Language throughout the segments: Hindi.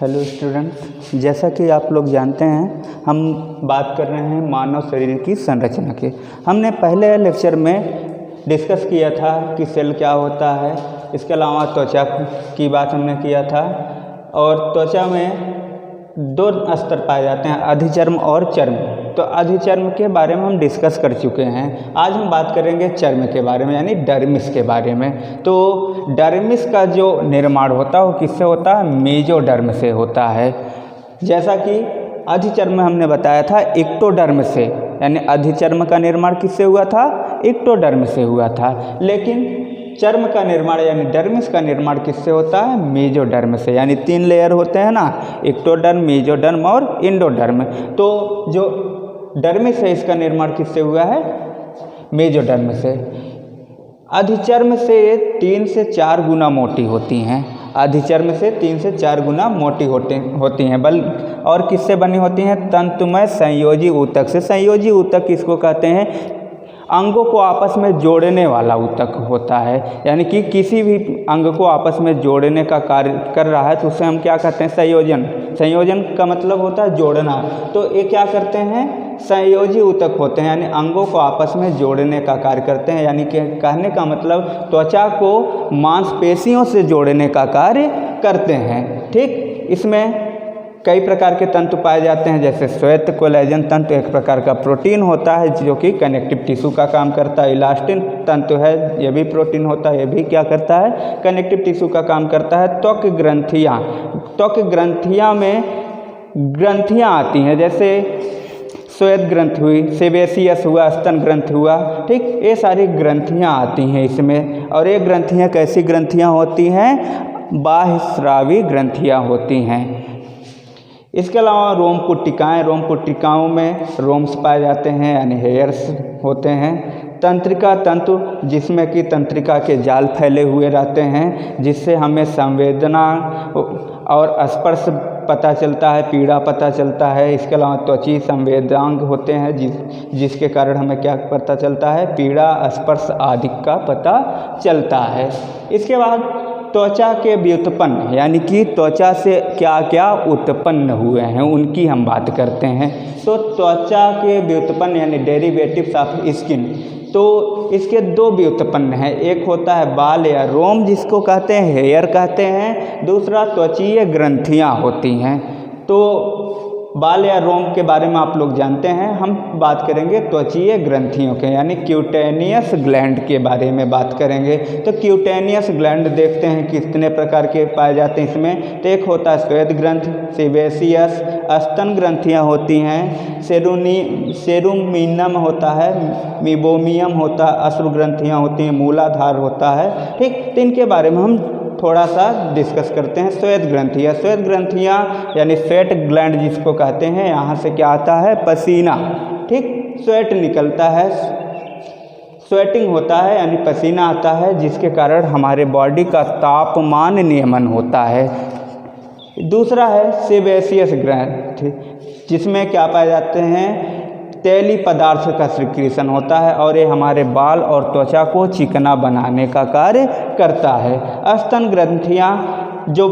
हेलो स्टूडेंट्स, जैसा कि आप लोग जानते हैं हम बात कर रहे हैं मानव शरीर की संरचना की। हमने पहले लेक्चर में डिस्कस किया था कि सेल क्या होता है। इसके अलावा त्वचा की बात हमने किया था और त्वचा में दो स्तर पाए जाते हैं, अधिचर्म और चर्म। तो अधिचर्म के बारे में हम डिस्कस कर चुके हैं। आज हम बात करेंगे चर्म के बारे में, यानी डर्मिस के बारे में। तो डर्मिस का जो निर्माण होता है वो किससे होता है? मेसोडर्म से होता है। जैसा कि अधिचर्म में हमने बताया था एक्टोडर्म से, यानी अधिचर्म का निर्माण किससे हुआ था? एक्टोडर्म से हुआ था। लेकिन चर्म का निर्माण यानी डर्मिस का निर्माण किससे होता है? मेसोडर्म से। यानी 3 लेयर होते हैं ना, एक्टोडर्म, मेसोडर्म और एंडोडर्म। तो जो डर्मिस है इसका निर्माण किससे हुआ है? मेसोडर्म से। अधिचर्म से 3 से 4 गुना मोटी होती हैं। अधिचर्म से 3 से 4 गुना मोटी होती हैं। और किससे बनी होती हैं? तंतुमय संयोजी ऊतक से। संयोजी ऊतक किसको कहते हैं? अंगों को आपस में जोड़ने वाला ऊतक होता है। यानी कि किसी भी अंग को आपस में जोड़ने का कार्य कर रहा है तो उसे हम क्या कहते हैं? संयोजन। संयोजन का मतलब होता है जोड़ना। तो ये क्या करते हैं? संयोजी ऊतक होते हैं, यानी अंगों को आपस में जोड़ने का कार्य करते हैं। यानी कि कहने का मतलब त्वचा को मांसपेशियों से जोड़ने का कार्य करते हैं। ठीक, इसमें कई प्रकार के तंतु पाए जाते हैं, जैसे श्वेत कोलेजन तंतु एक प्रकार का प्रोटीन होता है जो कि कनेक्टिव टिश्यू का काम करता है। इलास्टिन तंतु है, ये भी प्रोटीन होता है, ये भी क्या करता है? कनेक्टिव टिश्यू का काम करता है। त्वक ग्रंथियाँ, त्वक ग्रंथियाँ में ग्रंथियाँ आती हैं, जैसे श्वेत ग्रंथि हुई, सेबेसियस हुआ, स्तन ग्रंथि हुआ। ठीक, ये सारी ग्रंथियाँ आती हैं इसमें। और ये ग्रंथियाँ कैसी ग्रंथियाँ होती हैं? बाह्यस्रावी ग्रंथियाँ होती हैं। इसके अलावा रोम पुट्टिकाएँ, रोम पुट्टिकाओं में रोम्स पाए जाते हैं, यानी हेयर्स होते हैं। तंत्रिका तंतु, जिसमें कि तंत्रिका के जाल फैले हुए रहते हैं, जिससे हमें संवेदना और स्पर्श पता चलता है, पीड़ा पता चलता है। इसके अलावा त्वची संवेदांग होते हैं जिसके कारण हमें क्या पता चलता है? पीड़ा, स्पर्श आदि का पता चलता है। इसके बाद त्वचा के व्युत्पन्न, यानी कि त्वचा से क्या क्या उत्पन्न हुए हैं उनकी हम बात करते हैं। तो त्वचा के व्युत्पन्न यानी डेरिवेटिव्स ऑफ स्किन, तो इसके 2 व्युत्पन्न हैं। एक होता है बाल या रोम, जिसको कहते हैं हेयर कहते हैं। दूसरा त्वचीय ग्रंथियाँ होती हैं। तो बाल या रोम के बारे में आप लोग जानते हैं। हम बात करेंगे त्वचीय ग्रंथियों के, यानी क्यूटेनियस ग्लैंड के बारे में बात करेंगे। तो क्यूटेनियस ग्लैंड देखते हैं कितने प्रकार के पाए जाते हैं इसमें। तो एक होता है श्वेत ग्रंथि, सेबेसियस, स्तन ग्रंथियाँ होती हैं, सेरुमिनम होता है, मीबोमियम होता है, अश्रु ग्रंथियाँ होती हैं, मूलाधार होता है। ठीक, तो इनके बारे में हम थोड़ा सा डिस्कस करते हैं। श्वेत ग्रंथियाँ, श्वेत ग्रंथियाँ यानी स्वेट ग्लैंड जिसको कहते हैं, यहाँ से क्या आता है? पसीना। ठीक, स्वेट निकलता है, स्वेटिंग होता है, यानी पसीना आता है, जिसके कारण हमारे बॉडी का तापमान नियमन होता है। दूसरा है सेबेसियस ग्रंथि, जिसमें क्या पाए जाते हैं? तेली पदार्थ का सिक्रीशन होता है और ये हमारे बाल और त्वचा को चिकना बनाने का कार्य करता है। स्तन ग्रंथियाँ, जो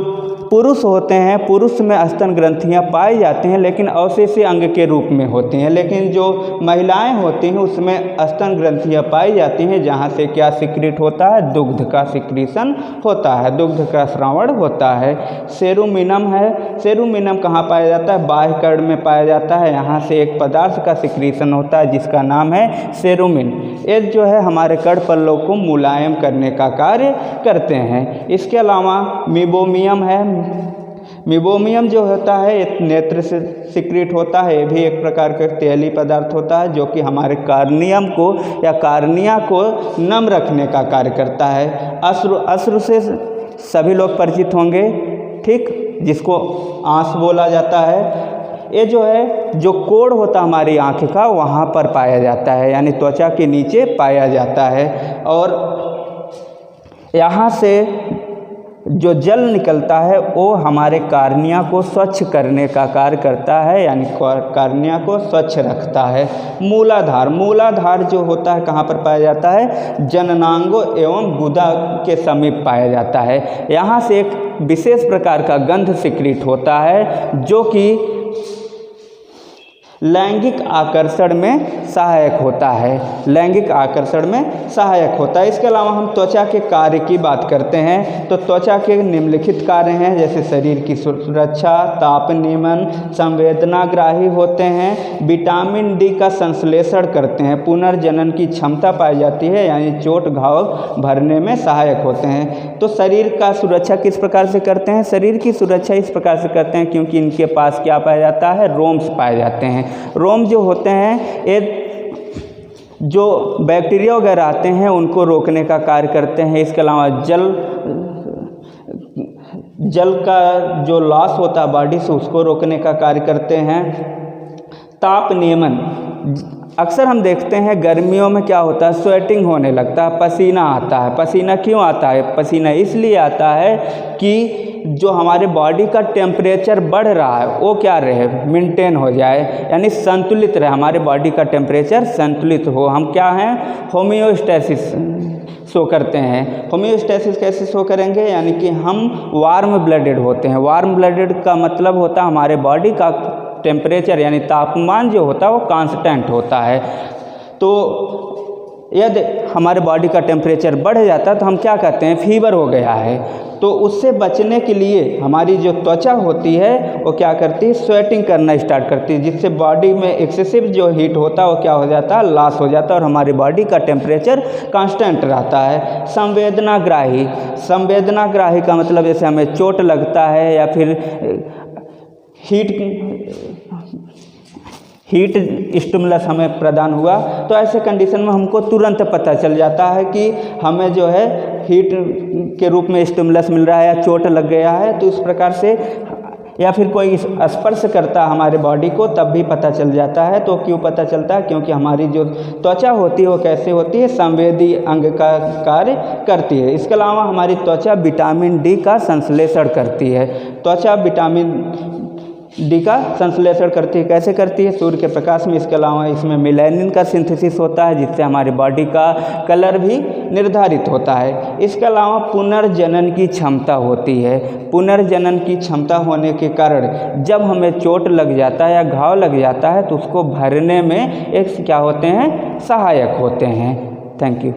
पुरुष होते हैं, पुरुष में स्तन ग्रंथियाँ पाई जाती हैं लेकिन अवशेषीय अंग के रूप में होती हैं। लेकिन जो महिलाएं होती हैं उसमें स्तन ग्रंथियाँ पाई जाती हैं, जहाँ से क्या सिक्रीट होता है? दुग्ध का सिक्रीशन होता है, दुग्ध का स्रावण होता है। सेरुमिनम है, सेरुमिनम कहाँ पाया जाता है? बाह्य कर्ण में पाया जाता है। यहाँ से एक पदार्थ का सिक्रीशन होता है जिसका नाम है सेरुमिन। ये जो है हमारे कर्ण पल्लों को मुलायम करने का कार्य करते हैं। इसके अलावा मीबोमियम है, मीबोमियम जो होता है एक नेत्र से सिक्रीट होता है। ये भी एक प्रकार का तेली पदार्थ होता है जो कि हमारे कार्नियम को या कार्निया को नम रखने का कार्य करता है। अश्रु, अश्रु से सभी लोग परिचित होंगे, ठीक, जिसको आँस बोला जाता है। ये जो है जो कोड़ होता है हमारी आँख का, वहाँ पर पाया जाता है, यानी त्वचा के नीचे पाया जाता है। और यहाँ से जो जल निकलता है वो हमारे कार्निया को स्वच्छ करने का कार्य करता है, यानी कार्निया को स्वच्छ रखता है। मूलाधार जो होता है कहाँ पर पाया जाता है? जननांगों एवं गुदा के समीप पाया जाता है। यहाँ से एक विशेष प्रकार का गंध सिक्रिट होता है जो कि लैंगिक आकर्षण में सहायक होता है, लैंगिक आकर्षण में सहायक होता है। इसके अलावा हम त्वचा के कार्य की बात करते हैं तो त्वचा के निम्नलिखित कार्य हैं, जैसे शरीर की सुरक्षा, ताप नियमन, संवेदनाग्राही होते हैं, विटामिन डी का संश्लेषण करते हैं, पुनर्जनन की क्षमता पाई जाती है, यानी चोट घाव भरने में सहायक होते हैं। तो शरीर का सुरक्षा किस प्रकार से करते हैं? शरीर की सुरक्षा इस प्रकार से करते हैं क्योंकि इनके पास क्या पाया जाता है? रोम्स पाए जाते हैं। रोम जो होते हैं ये जो बैक्टीरिया वगैरह आते हैं उनको रोकने का कार्य करते हैं। इसके अलावा जल का जो लॉस होता है बॉडी से उसको रोकने का कार्य करते हैं। ताप नियमन, अक्सर हम देखते हैं गर्मियों में क्या होता है? स्वेटिंग होने लगता है, पसीना आता है। पसीना क्यों आता है? पसीना इसलिए आता है कि जो हमारे बॉडी का टेम्परेचर बढ़ रहा है वो क्या रहे? मेंटेन हो जाए, यानी संतुलित रहे, हमारे बॉडी का टेम्परेचर संतुलित हो। हम क्या हैं? होम्योस्टैसिस शो करते हैं। होम्योस्टैसिस कैसे शो करेंगे? यानी कि हम वार्म ब्लडेड होते हैं। वार्म ब्लडेड का मतलब होता है हमारे बॉडी का टेम्परेचर यानी तापमान जो होता है वो कांस्टेंट होता है। तो यदि हमारे बॉडी का टेम्परेचर बढ़ जाता है तो हम क्या कहते हैं? फीवर हो गया है। तो उससे बचने के लिए हमारी जो त्वचा होती है वो क्या करती है? स्वेटिंग करना स्टार्ट करती है, जिससे बॉडी में एक्सेसिव जो हीट होता है वो क्या हो जाता है? लॉस हो जाता है और हमारी बॉडी का टेम्परेचर कांस्टेंट रहता है। संवेदनाग्राही का मतलब जैसे हमें चोट लगता है या फिर हीट स्टिमुलस हमें प्रदान हुआ तो ऐसे कंडीशन में हमको तुरंत पता चल जाता है कि हमें जो है हीट के रूप में स्टिमुलस मिल रहा है या चोट लग गया है। तो इस प्रकार से या फिर कोई स्पर्श करता है हमारे बॉडी को तब भी पता चल जाता है। तो क्यों पता चलता है? क्योंकि हमारी जो त्वचा होती है वो कैसे होती है? संवेदी अंग का कार्य करती है। इसके अलावा हमारी त्वचा विटामिन डी का संश्लेषण करती है। त्वचा विटामिन डी का संश्लेषण करती है। कैसे करती है? सूर्य के प्रकाश में। इसके अलावा इसमें मेलानिन का सिंथेसिस होता है जिससे हमारी बॉडी का कलर भी निर्धारित होता है। इसके अलावा पुनर्जनन की क्षमता होती है। पुनर्जनन की क्षमता होने के कारण जब हमें चोट लग जाता है या घाव लग जाता है तो उसको भरने में एक क्या होते हैं? सहायक होते हैं। Thank you.